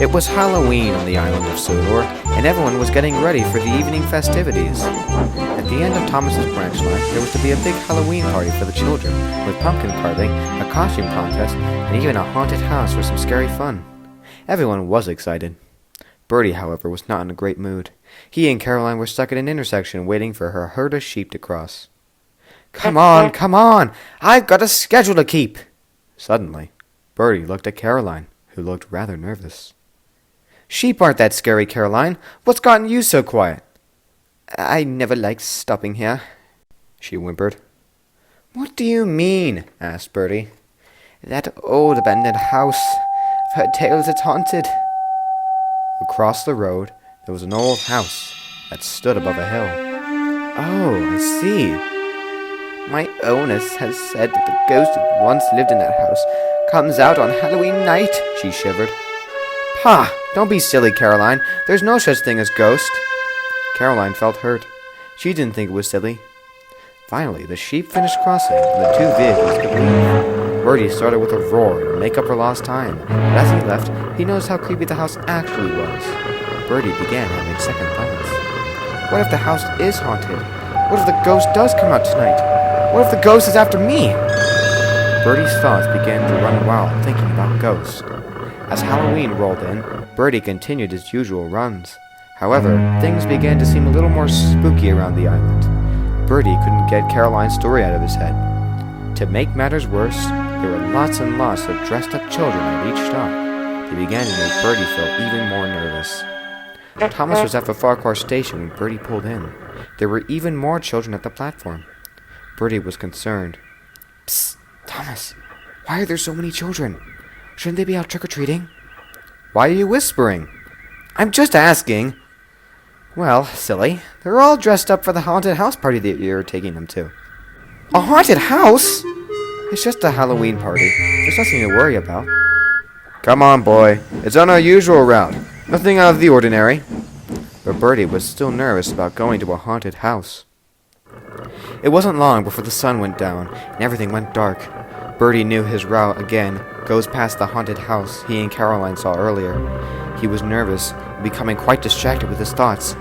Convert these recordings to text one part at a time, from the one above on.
It was Halloween on the island of Sodor, and everyone was getting ready for the evening festivities. At the end of Thomas's branch line, there was to be a big Halloween party for the children, with pumpkin carving, a costume contest, and even a haunted house for some scary fun. Everyone was excited. Bertie, however, was not in a great mood. He and Caroline were stuck at an intersection waiting for her herd of sheep to cross. Come on! I've got a schedule to keep! Suddenly, Bertie looked at Caroline, who looked rather nervous. Sheep aren't that scary, Caroline. What's gotten you so quiet? I never liked stopping here, she whimpered. What do you mean? Asked Bertie. That old abandoned house. I've heard tales it's haunted. Across the road, there was an old house that stood above a hill. Oh, I see. My owness has said that the ghost who once lived in that house comes out on Halloween night, she shivered. Pah! Don't be silly, Caroline. There's no such thing as ghost. Caroline felt hurt. She didn't think it was silly. Finally, the sheep finished crossing, and the two vehicles could leave. Bertie started with a roar to make up for lost time, but as he left, he noticed how creepy the house actually was. Bertie began having second thoughts. What if the house is haunted? What if the ghost does come out tonight? What if the ghost is after me? Bertie's thoughts began to run wild, thinking about ghosts. As Halloween rolled in, Bertie continued his usual runs. However, things began to seem a little more spooky around the island. Bertie couldn't get Caroline's story out of his head. To make matters worse, there were lots and lots of dressed-up children at each stop. They began to make Bertie feel even more nervous. Thomas was at the Farquhar station when Bertie pulled in. There were even more children at the platform. Bertie was concerned. Psst, Thomas, why are there so many children? Shouldn't they be out trick-or-treating? Why are you whispering? I'm just asking. Well, silly, they're all dressed up for the haunted house party that you're taking them to. A haunted house? It's just a Halloween party. There's nothing to worry about. Come on, boy. It's on our usual route. Nothing out of the ordinary. But Bertie was still nervous about going to a haunted house. It wasn't long before the sun went down and everything went dark. Bertie knew his route again goes past the haunted house he and Caroline saw earlier. He was nervous and becoming quite distracted with his thoughts.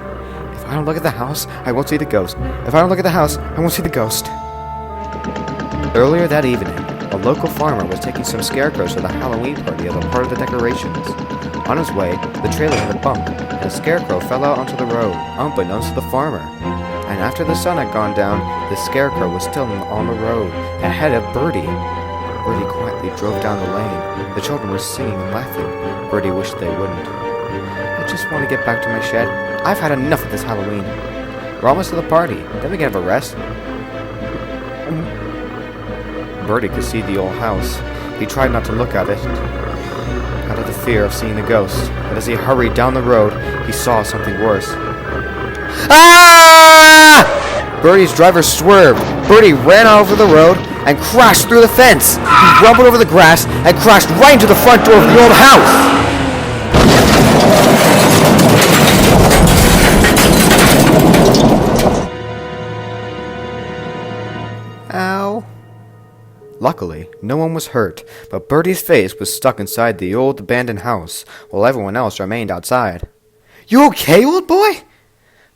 If I don't look at the house, I won't see the ghost. If I don't look at the house, I won't see the ghost. Earlier that evening, a local farmer was taking some scarecrows to the Halloween party as a part of the decorations. On his way, the trailer hit a bump, and a scarecrow fell out onto the road, unbeknownst to the farmer. And after the sun had gone down, the scarecrow was still on the road, ahead of Bertie. Bertie quietly drove down the lane. The children were singing and laughing. Bertie wished they wouldn't. I just want to get back to my shed. I've had enough of this Halloween. We're almost to the party. Then we can have a rest. Bertie could see the old house. He tried not to look at it, out of the fear of seeing the ghost. But as he hurried down the road, he saw something worse. Ah! Bertie's driver swerved. Bertie ran out over the road and crashed through the fence. He rumbled over the grass and crashed right into the front door of the old house. Ow. Luckily, no one was hurt, but Bertie's face was stuck inside the old abandoned house, while everyone else remained outside. You okay, old boy?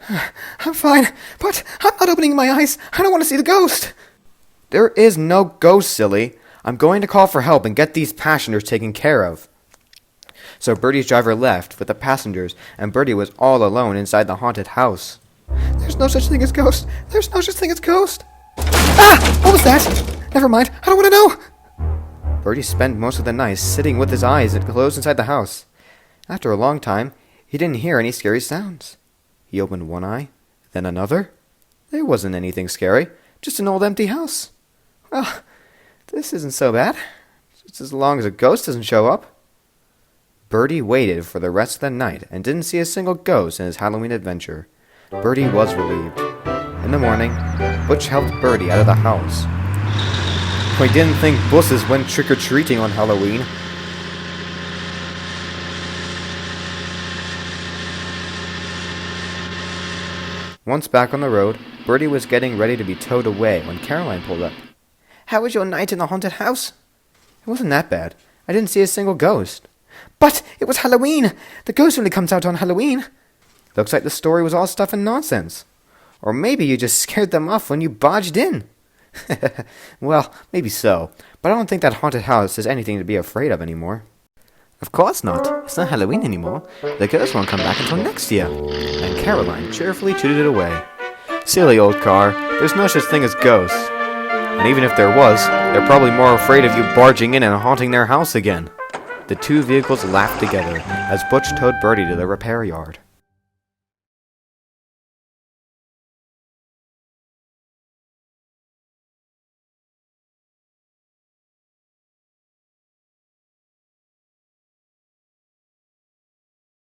I'm fine, but I'm not opening my eyes. I don't want to see the ghost. There is no ghost, silly. I'm going to call for help and get these passengers taken care of. So Bertie's driver left with the passengers, and Bertie was all alone inside the haunted house. There's no such thing as ghost. There's no such thing as ghost. Ah! What was that? Never mind. I don't want to know. Bertie spent most of the night sitting with his eyes closed inside the house. After a long time, he didn't hear any scary sounds. He opened one eye, then another. There wasn't anything scary, just an old empty house. Well, this isn't so bad, just as long as a ghost doesn't show up. Bertie waited for the rest of the night and didn't see a single ghost in his Halloween adventure. Bertie was relieved. In the morning, Butch helped Bertie out of the house. We didn't think busses went trick-or-treating on Halloween. Once back on the road, Bertie was getting ready to be towed away when Caroline pulled up. How was your night in the haunted house? It wasn't that bad. I didn't see a single ghost. But it was Halloween! The ghost only comes out on Halloween! Looks like the story was all stuff and nonsense. Or maybe you just scared them off when you barged in. Well, maybe so, but I don't think that haunted house is anything to be afraid of anymore. Of course not. It's not Halloween anymore. The ghost won't come back until next year. And Caroline cheerfully tooted it away. Silly old car. There's no such thing as ghosts. And even if there was, they're probably more afraid of you barging in and haunting their house again. The two vehicles laughed together as Butch towed Bertie to the repair yard.